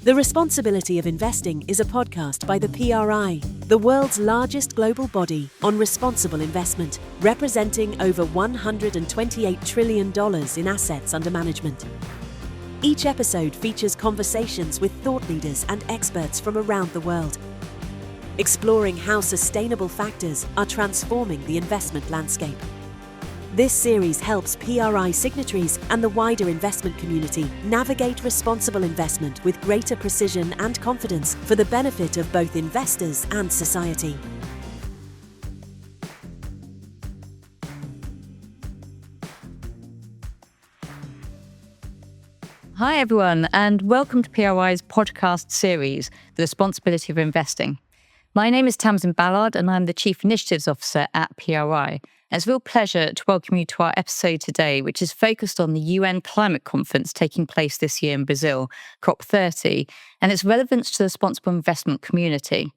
The Responsibility of Investing is a podcast by the PRI, the world's largest global body on responsible investment, representing over $128 trillion in assets under management. Each episode features conversations with thought leaders and experts from around the world, exploring how sustainable factors are transforming the investment landscape. This series helps PRI signatories and the wider investment community navigate responsible investment with greater precision and confidence for the benefit of both investors and society. Hi everyone, and welcome to PRI's podcast series, The Responsibility of Investing. My name is Tamsin Ballard and I'm the Chief Initiatives Officer at PRI. It's a real pleasure to welcome you to our episode today, which is focused on the UN Climate Conference taking place this year in Brazil, COP30, and its relevance to the responsible investment community.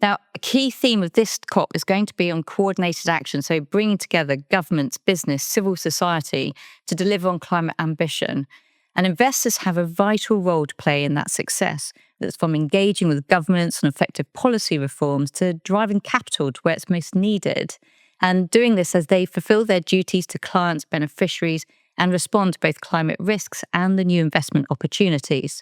Now, a key theme of this COP is going to be on coordinated action, so bringing together governments, business, civil society to deliver on climate ambition. And investors have a vital role to play in that success. That's from engaging with governments on effective policy reforms to driving capital to where it's most needed. And doing this as they fulfill their duties to clients, beneficiaries, and respond to both climate risks and the new investment opportunities.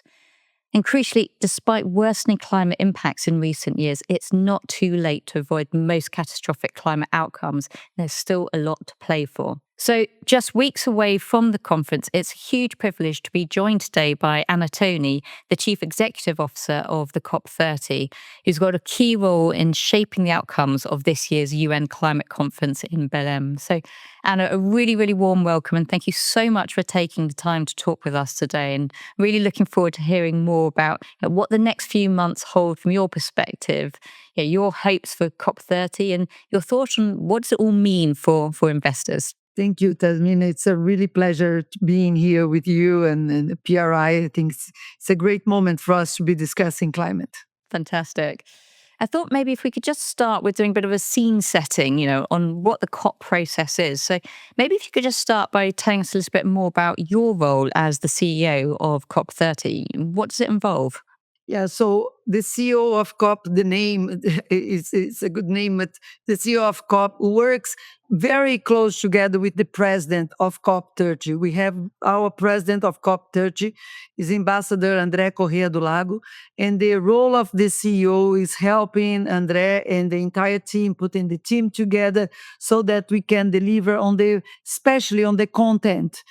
And crucially, despite worsening climate impacts in recent years, it's not too late to avoid most catastrophic climate outcomes. There's still a lot to play for. So just weeks away from the conference, it's a huge privilege to be joined today by Ana Toni, the Chief Executive Officer of the COP30, who's got a key role in shaping the outcomes of this year's UN Climate Conference in Belém. So Ana, a really, really warm welcome and thank you so much for taking the time to talk with us today, and really looking forward to hearing more about what the next few months hold from your perspective, your hopes for COP30 and your thoughts on what does it all mean for investors. Thank you, Tasmin. It's a really pleasure being here with you and PRI. I think it's a great moment for us to be discussing climate. Fantastic. I thought maybe if we could just start with doing a bit of a scene setting, on what the COP process is. So maybe if you could just start by telling us a little bit more about your role as the CEO of COP30. What does it involve? Yeah, so the CEO of COP, the name is a good name, but the CEO of COP works very close together with the president of COP30. We have our president of COP30 is Ambassador André Corrêa do Lago, and the role of the CEO is helping André and the entire team, putting the team together so that we can deliver especially on the content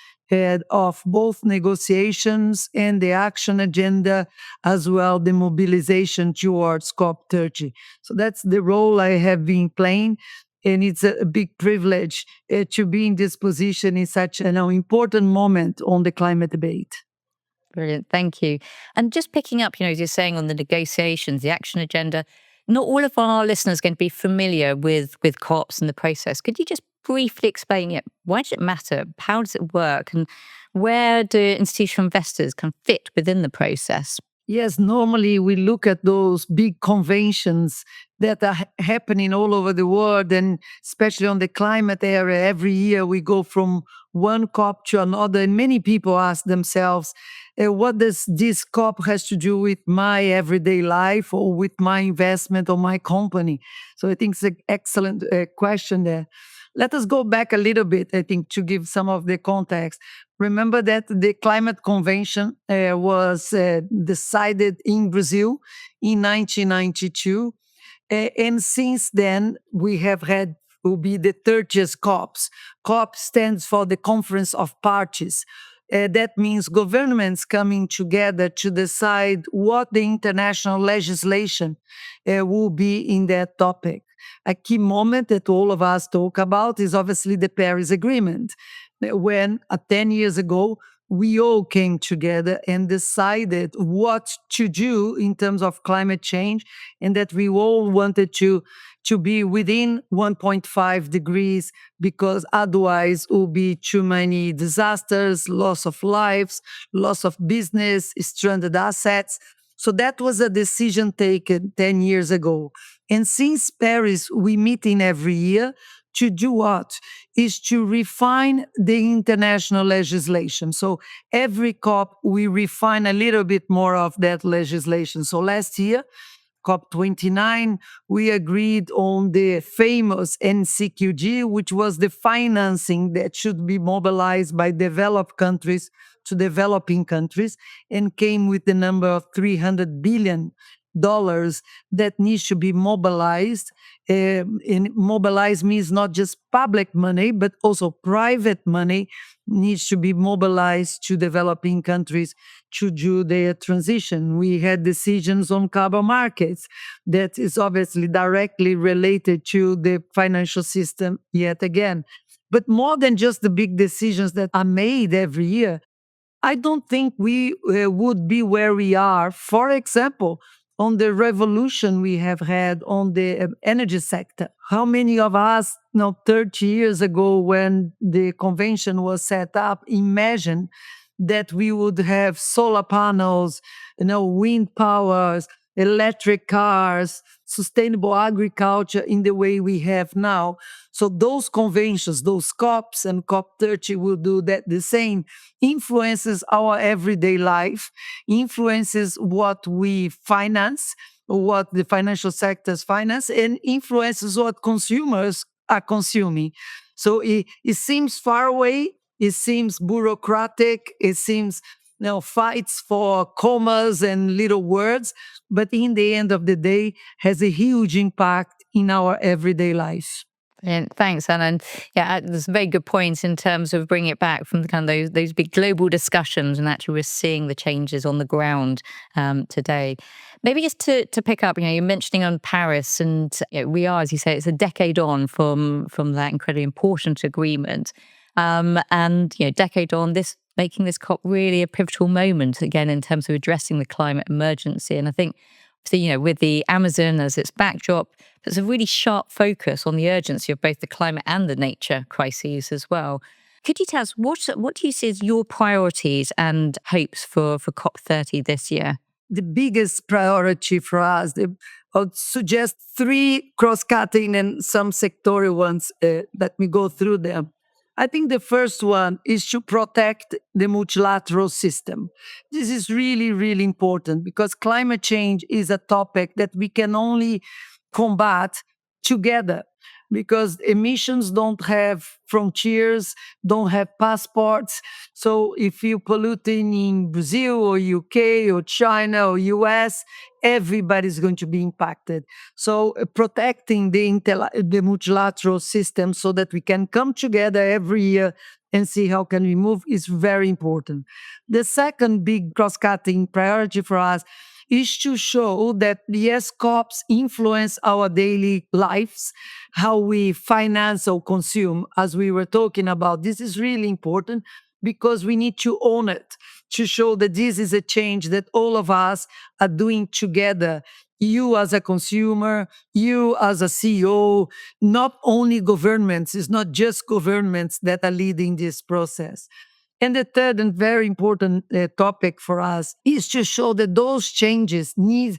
of both negotiations and the action agenda, as well the mobilization towards COP30. So that's the role I have been playing, and it's a big privilege to be in this position in such an important moment on the climate debate. Brilliant, thank you. And just picking up, as you're saying on the negotiations, the action agenda, not all of our listeners are going to be familiar with COPs and the process. Could you just briefly explain it? Why does it matter? How does it work? And where do institutional investors can fit within the process? Yes, normally we look at those big conventions that are happening all over the world, and especially on the climate area. Every year we go from one COP to another, and many people ask themselves, what does this COP has to do with my everyday life or with my investment or my company? So I think it's an excellent question there. Let us go back a little bit, I think, to give some of the context. Remember that the climate convention was decided in Brazil in 1992. And since then, we have had, will be the 30th COPs. COP stands for the Conference of Parties. That means governments coming together to decide what the international legislation will be in that topic. A key moment that all of us talk about is obviously the Paris Agreement, when 10 years ago, we all came together and decided what to do in terms of climate change, and that we all wanted to be within 1.5 degrees, because otherwise it will be too many disasters, loss of lives, loss of business, stranded assets. So that was a decision taken 10 years ago. And since Paris, we meet in every year to do what? Is to refine the international legislation. So every COP, we refine a little bit more of that legislation. So last year, COP29, we agreed on the famous NCQG, which was the financing that should be mobilized by developed countries to developing countries, and came with the number of $300 billion that needs to be mobilized. And mobilized means not just public money, but also private money needs to be mobilized to developing countries to do their transition. We had decisions on carbon markets that is obviously directly related to the financial system yet again. But more than just the big decisions that are made every year, I don't think we would be where we are, for example, on the revolution we have had on the energy sector. How many of us, 30 years ago when the convention was set up, imagined that we would have solar panels, wind powers, electric cars, sustainable agriculture in the way we have now? So those conventions, those COPs and COP30 will do that the same, influences our everyday life, influences what we finance, what the financial sectors finance, and influences what consumers are consuming. So it seems far away, it seems bureaucratic, it seems fights for commas and little words, but in the end of the day has a huge impact in our everyday life. Brilliant. Thanks, Anna. And yeah, there's a very good point in terms of bringing it back from the kind of those big global discussions, and actually we're seeing the changes on the ground today. Maybe just to pick up, you're mentioning on Paris, and we are, as you say, it's a decade on from that incredibly important agreement, and decade on, this making this COP really a pivotal moment again in terms of addressing the climate emergency. And I think, with the Amazon as its backdrop, there's a really sharp focus on the urgency of both the climate and the nature crises as well. Could you tell us what do you see as your priorities and hopes for COP30 this year? The biggest priority for us, I would suggest 3 cross-cutting and some sectorial ones. Let me go through them. I think the first one is to protect the multilateral system. This is really, really important because climate change is a topic that we can only combat together, because emissions don't have frontiers, don't have passports. So if you're polluting in Brazil or UK or China or US, everybody's going to be impacted. So protecting the multilateral system so that we can come together every year and see how can we move is very important. The second big cross-cutting priority for us is to show that yes, COPs influence our daily lives, how we finance or consume, as we were talking about. This is really important because we need to own it, to show that this is a change that all of us are doing together. You as a consumer, you as a CEO, not only governments, it's not just governments that are leading this process. And the third and very important topic for us is to show that those changes need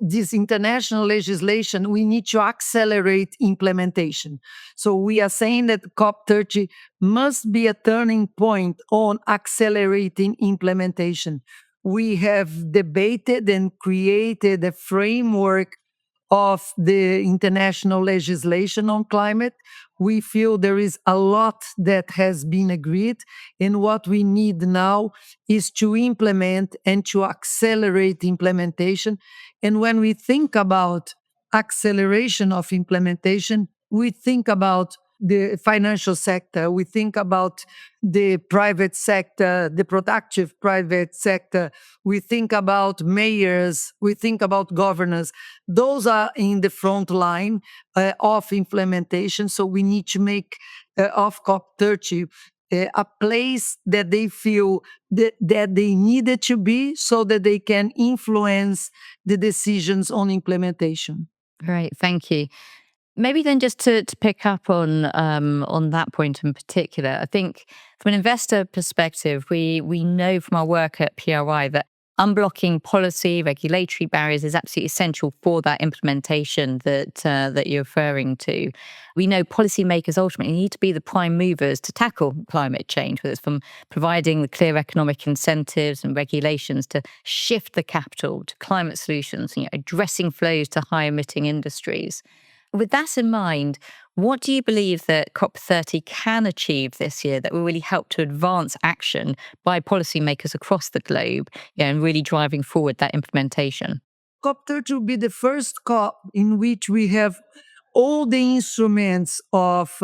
this international legislation. We need to accelerate implementation. So we are saying that COP30 must be a turning point on accelerating implementation. We have debated and created a framework of the international legislation on climate. We feel there is a lot that has been agreed, and what we need now is to implement and to accelerate implementation. And when we think about acceleration of implementation, we think about the financial sector, we think about the private sector, the productive private sector, we think about mayors, we think about governors. Those are in the front line of implementation. So we need to make of COP30 a place that they feel that they needed to be so that they can influence the decisions on implementation. Great, thank you. Maybe then just to pick up on that point in particular, I think from an investor perspective, we know from our work at PRI that unblocking policy, regulatory barriers is absolutely essential for that implementation that you're referring to. We know policymakers ultimately need to be the prime movers to tackle climate change, whether it's from providing the clear economic incentives and regulations to shift the capital to climate solutions, addressing flows to high emitting industries. With that in mind, what do you believe that COP30 can achieve this year that will really help to advance action by policymakers across the globe, and really driving forward that implementation? COP30 will be the first COP in which we have all the instruments of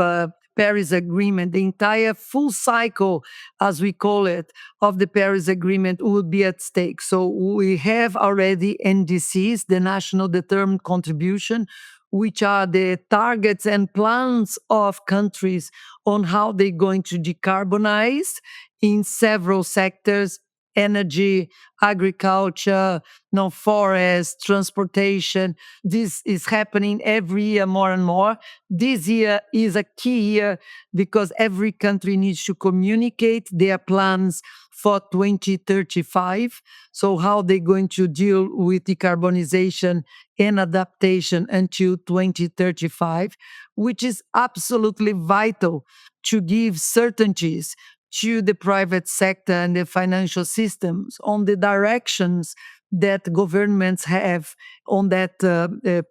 Paris Agreement, the entire full cycle, as we call it, of the Paris Agreement will be at stake. So we have already NDCs, the National Determined Contribution, which are the targets and plans of countries on how they're going to decarbonize in several sectors: energy, agriculture, forest, transportation. This is happening every year more and more. This year is a key year because every country needs to communicate their plans for 2035. So how they're going to deal with decarbonization and adaptation until 2035, which is absolutely vital to give certainties to the private sector and the financial systems on the directions that governments have on that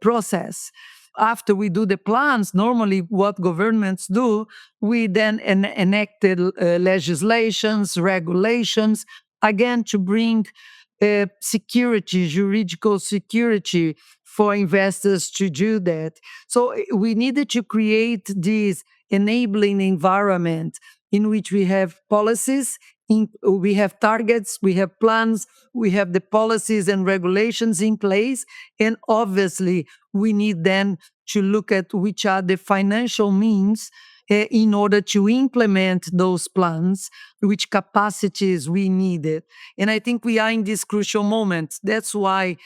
process. After we do the plans, normally what governments do, we then enacted legislations, regulations, again to bring security, juridical security for investors to do that. So we needed to create this enabling environment in which we have policies, we have targets, we have plans, we have the policies and regulations in place. And obviously, we need then to look at which are the financial means in order to implement those plans, which capacities we needed. And I think we are in this crucial moment. That's why,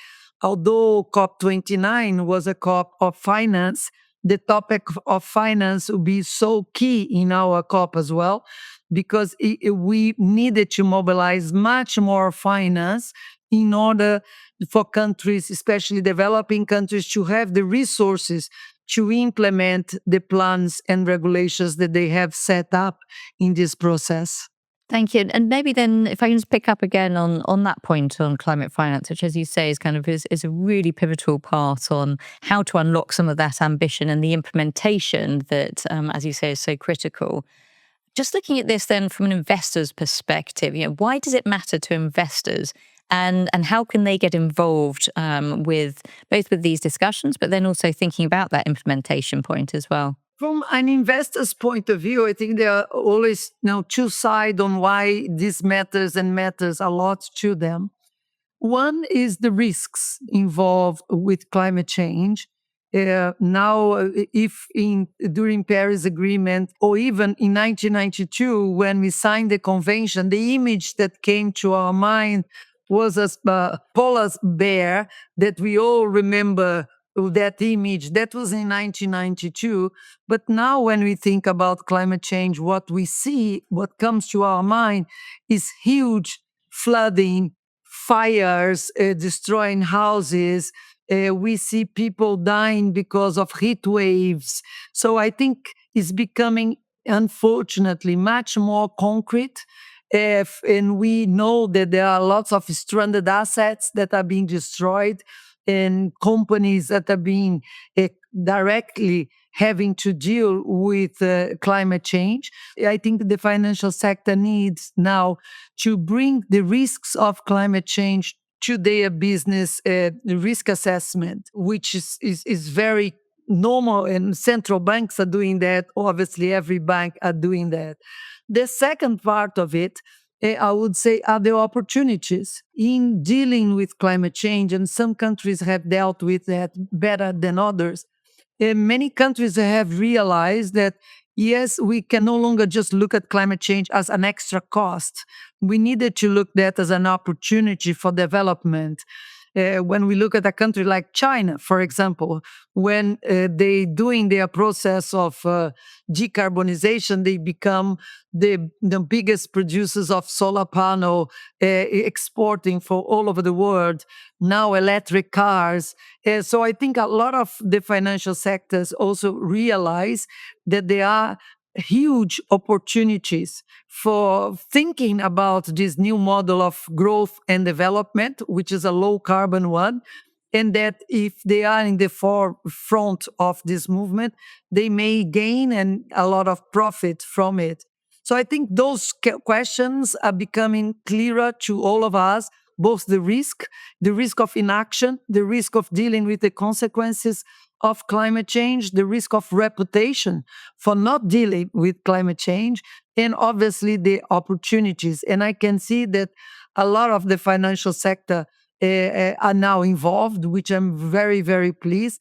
although COP29 was a COP of finance, the topic of finance will be so key in our COP as well, because we needed to mobilize much more finance in order for countries, especially developing countries, to have the resources to implement the plans and regulations that they have set up in this process. Thank you. And maybe then if I can just pick up again on that point on climate finance, which as you say is a really pivotal part on how to unlock some of that ambition and the implementation that, as you say, is so critical. Just looking at this then from an investor's perspective, why does it matter to investors? And how can they get involved with these discussions, but then also thinking about that implementation point as well? From an investor's point of view, I think there are always two sides on why this matters and matters a lot to them. One is the risks involved with climate change. Now, if during Paris Agreement or even in 1992 when we signed the convention, the image that came to our mind was a polar bear that we all remember. That image that was in 1992, but now when we think about climate change, what we see, what comes to our mind is huge flooding, fires, destroying houses. We see people dying because of heat waves. So I think it's becoming, unfortunately, much more concrete. And we know that there are lots of stranded assets that are being destroyed and companies that are being directly having to deal with climate change. I think the financial sector needs now to bring the risks of climate change to their business risk assessment, which is very normal, and central banks are doing that. Obviously, every bank are doing that. The second part of it, I would say, are the opportunities in dealing with climate change, and some countries have dealt with that better than others. Many countries have realized that, yes, we can no longer just look at climate change as an extra cost. We needed to look at that as an opportunity for development. When we look at a country like China, for example, when they doing their process of decarbonization, they become the biggest producers of solar panel, exporting for all over the world, now electric cars. So I think a lot of the financial sectors also realize that there are huge opportunities for thinking about this new model of growth and development, which is a low carbon one. And that if they are in the forefront of this movement, they may gain and a lot of profit from it. So I think those questions are becoming clearer to all of us, both the risk of inaction, the risk of dealing with the consequences of climate change, the risk of reputation for not dealing with climate change, and obviously the opportunities. And I can see that a lot of the financial sector are now involved, which I'm very, very pleased.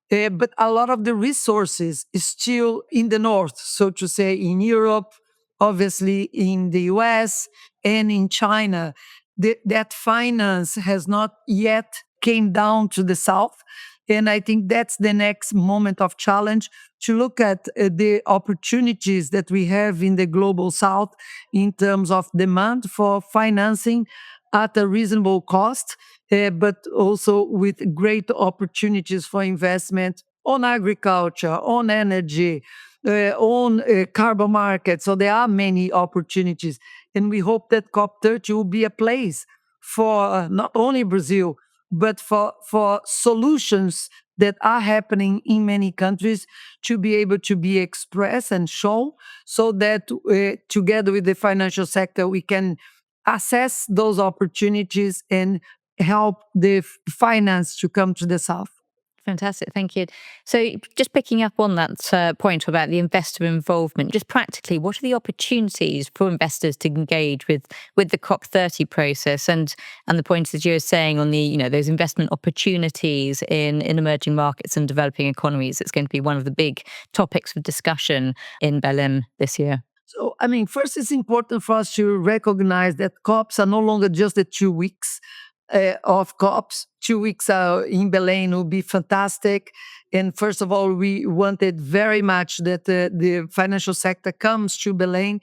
But a lot of the resources is still in the north, so to say, in Europe, obviously in the US and in China. That finance has not yet came down to the south. And I think that's the next moment of challenge to look at the opportunities that we have in the global south in terms of demand for financing at a reasonable cost, but also with great opportunities for investment on agriculture, on energy, on carbon markets. So there are many opportunities. And we hope that COP30 will be a place for not only Brazil, but for solutions that are happening in many countries to be able to be expressed and shown, so that together with the financial sector, we can assess those opportunities and help the finance to come to the south. Fantastic, thank you. So, just picking up on that point about the investor involvement, just practically, what are the opportunities for investors to engage with the COP30 process, and the points that you were saying on the those investment opportunities in emerging markets and developing economies? It's going to be one of the big topics of discussion in Belém this year. So, I mean, first, it's important for us to recognize that COPs are no longer just the 2 weeks of COPs. 2 weeks in Belém will be fantastic. And first of all, we wanted very much that the financial sector comes to Belém.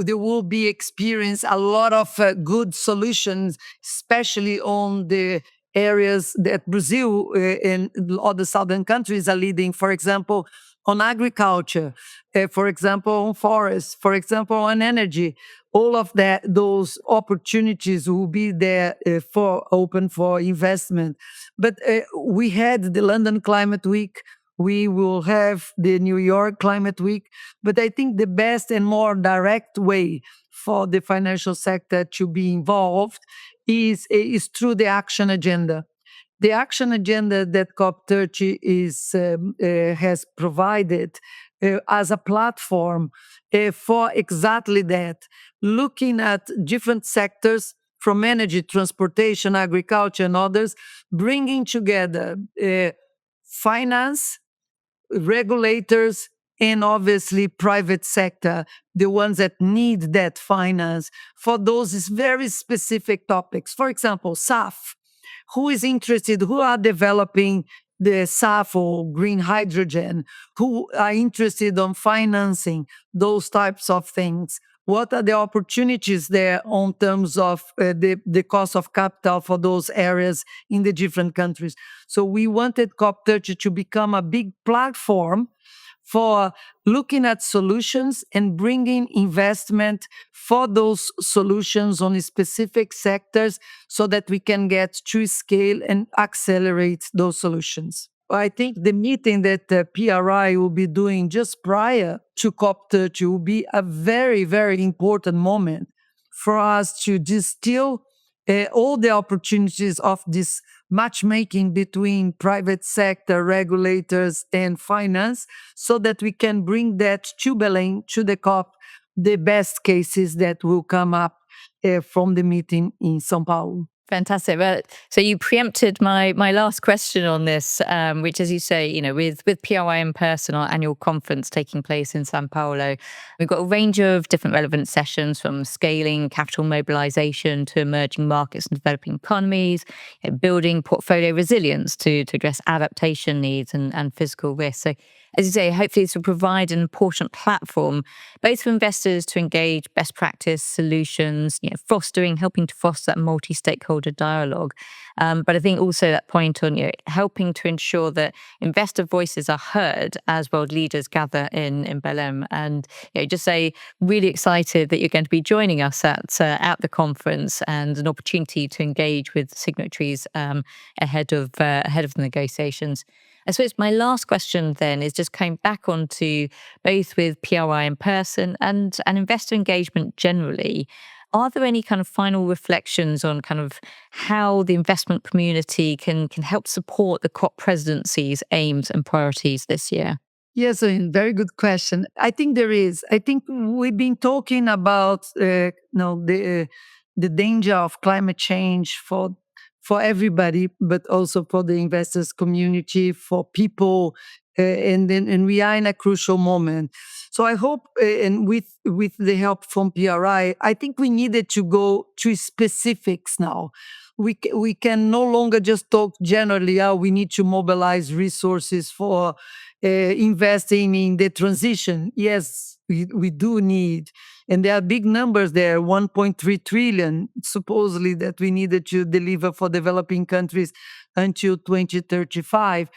There will be experience a lot of good solutions, especially on the areas that Brazil and other southern countries are leading. For example, on agriculture, for example, on forests, for example, on energy. All of those opportunities will be there open for investment. But we had the London Climate Week. We will have the New York Climate Week. But I think the best and more direct way for the financial sector to be involved is through the action agenda. The action agenda that COP30 has provided as a platform for exactly that, looking at different sectors from energy, transportation, agriculture, and others, bringing together finance, regulators, and obviously private sector, the ones that need that finance for those very specific topics. For example, SAF. Who is interested, who are developing the SAF or green hydrogen, who are interested on financing those types of things? What are the opportunities there on terms of the cost of capital for those areas in the different countries? So we wanted COP30 to become a big platform for looking at solutions and bringing investment for those solutions on specific sectors so that we can get to scale and accelerate those solutions. I think the meeting that PRI will be doing just prior to COP30 will be a very, very important moment for us to distill all the opportunities of this matchmaking between private sector, regulators, and finance, so that we can bring that to Belém, to the COP, the best cases that will come up from the meeting in São Paulo. Fantastic. Well, so you preempted my last question on this, which, as you say, with PRI in person, our annual conference taking place in São Paulo, we've got a range of different relevant sessions from scaling capital mobilization to emerging markets and developing economies, building portfolio resilience to address adaptation needs and physical risk. So, as you say, hopefully this will provide an important platform both for investors to engage best practice solutions, helping to foster that multi-stakeholder dialogue. But I think also that point on helping to ensure that investor voices are heard as world leaders gather in Belém. And just say really excited that you're going to be joining us at the conference and an opportunity to engage with signatories ahead of the negotiations. I suppose my last question then is just coming back onto both with PRI in person and investor engagement generally. Are there any kind of final reflections on kind of how the investment community can help support the COP presidency's aims and priorities this year? Yes, a very good question. I think there is. I think we've been talking about the danger of climate change for everybody, but also for the investors community, for people, and we are in a crucial moment. So I hope, and with the help from PRI, I think we needed to go to specifics now. We can no longer just talk generally. We need to mobilize resources for investing in the transition. Yes, we do need, and there are big numbers there, 1.3 trillion supposedly that we needed to deliver for developing countries until 2035.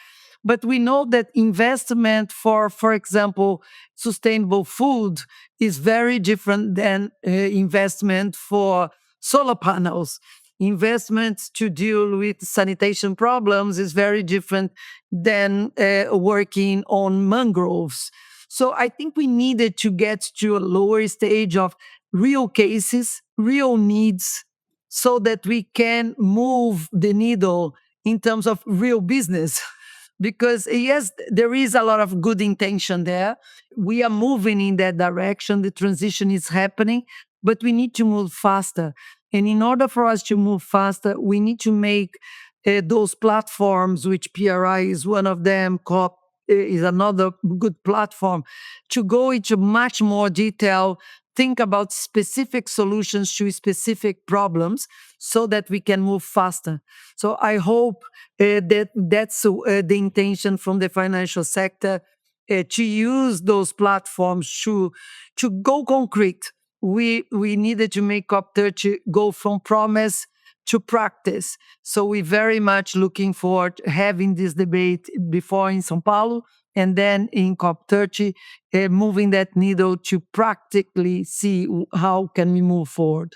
But we know that investment for example, sustainable food is very different than investment for solar panels. Investments to deal with sanitation problems is very different than working on mangroves. So I think we needed to get to a lower stage of real cases, real needs, so that we can move the needle in terms of real business. Because yes, there is a lot of good intention there. We are moving in that direction. The transition is happening, but we need to move faster. And in order for us to move faster, we need to make those platforms, which PRI is one of them, COP is another good platform, to go into much more detail, think about specific solutions to specific problems so that we can move faster. So I hope that's the intention from the financial sector, to use those platforms to go concrete. We needed to make COP30 go from promise to practice. So we're very much looking forward to having this debate before in São Paulo and then in COP30, moving that needle to practically see how can we move forward.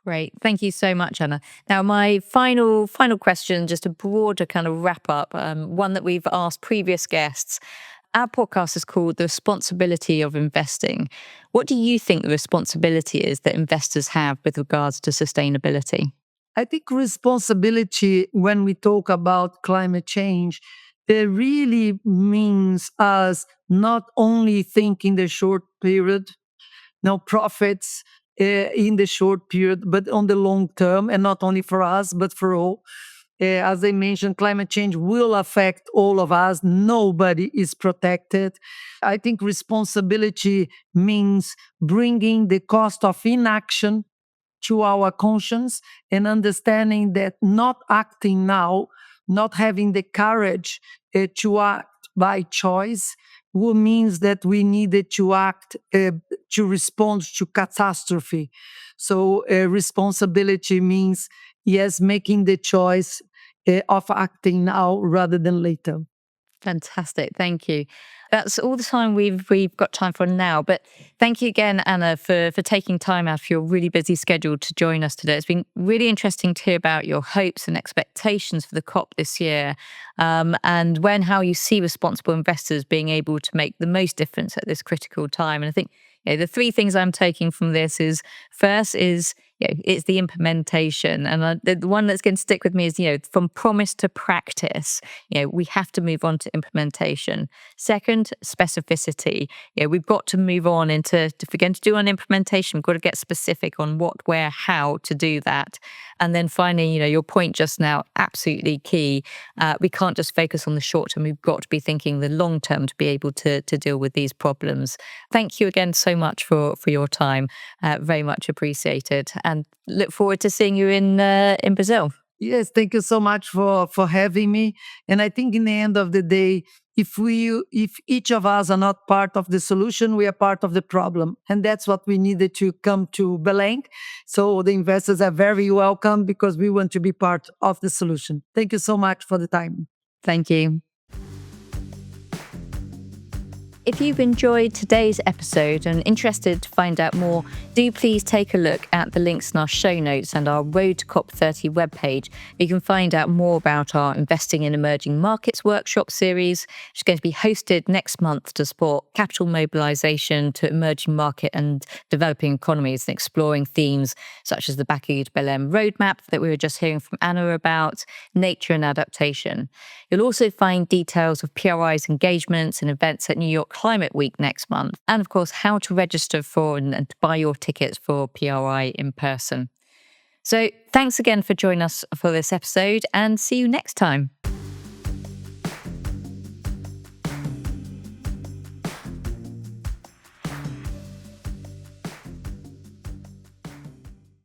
Great. Thank you so much, Anna. Now, my final question, just a broader kind of wrap up, one that we've asked previous guests. Our podcast is called The Responsibility of Investing. What do you think the responsibility is that investors have with regards to sustainability? I think responsibility, when we talk about climate change, it really means us not only thinking the short period, no profits in the short period, but on the long term, and not only for us, but for all. As I mentioned, climate change will affect all of us. Nobody is protected. I think responsibility means bringing the cost of inaction to our conscience and understanding that not acting now, not having the courage to act by choice, means that we needed to act to respond to catastrophe. So responsibility means, yes, making the choice of acting now rather than later. Fantastic. Thank you. That's all the time we've got time for now. But thank you again, Anna, for taking time out of your really busy schedule to join us today. It's been really interesting to hear about your hopes and expectations for the COP this year, and how you see responsible investors being able to make the most difference at this critical time. And I think the three things I'm taking from this is, first is it's the implementation. And the one that's going to stick with me is, from promise to practice, we have to move on to implementation. Second, specificity. We've got to move on into, if we're going to do an implementation, we've got to get specific on what, where, how to do that. And then finally, your point just now, absolutely key. We can't just focus on the short term. We've got to be thinking the long term to be able to deal with these problems. Thank you again so much for your time. Very much appreciated, and look forward to seeing you in Brazil. Yes, thank you so much for having me. And I think in the end of the day, if each of us are not part of the solution, we are part of the problem. And that's what we needed to come to Belém. So the investors are very welcome because we want to be part of the solution. Thank you so much for the time. Thank you. If you've enjoyed today's episode and interested to find out more, do please take a look at the links in our show notes and our Road to COP30 webpage. You can find out more about our Investing in Emerging Markets workshop series, which is going to be hosted next month to support capital mobilisation to emerging market and developing economies, and exploring themes such as the Baku to Belém roadmap that we were just hearing from Ana about, nature and adaptation. You'll also find details of PRI's engagements and events at New York Climate Week next month, and of course how to register for and to buy your tickets for PRI in person. So thanks again for joining us for this episode, and see you next time.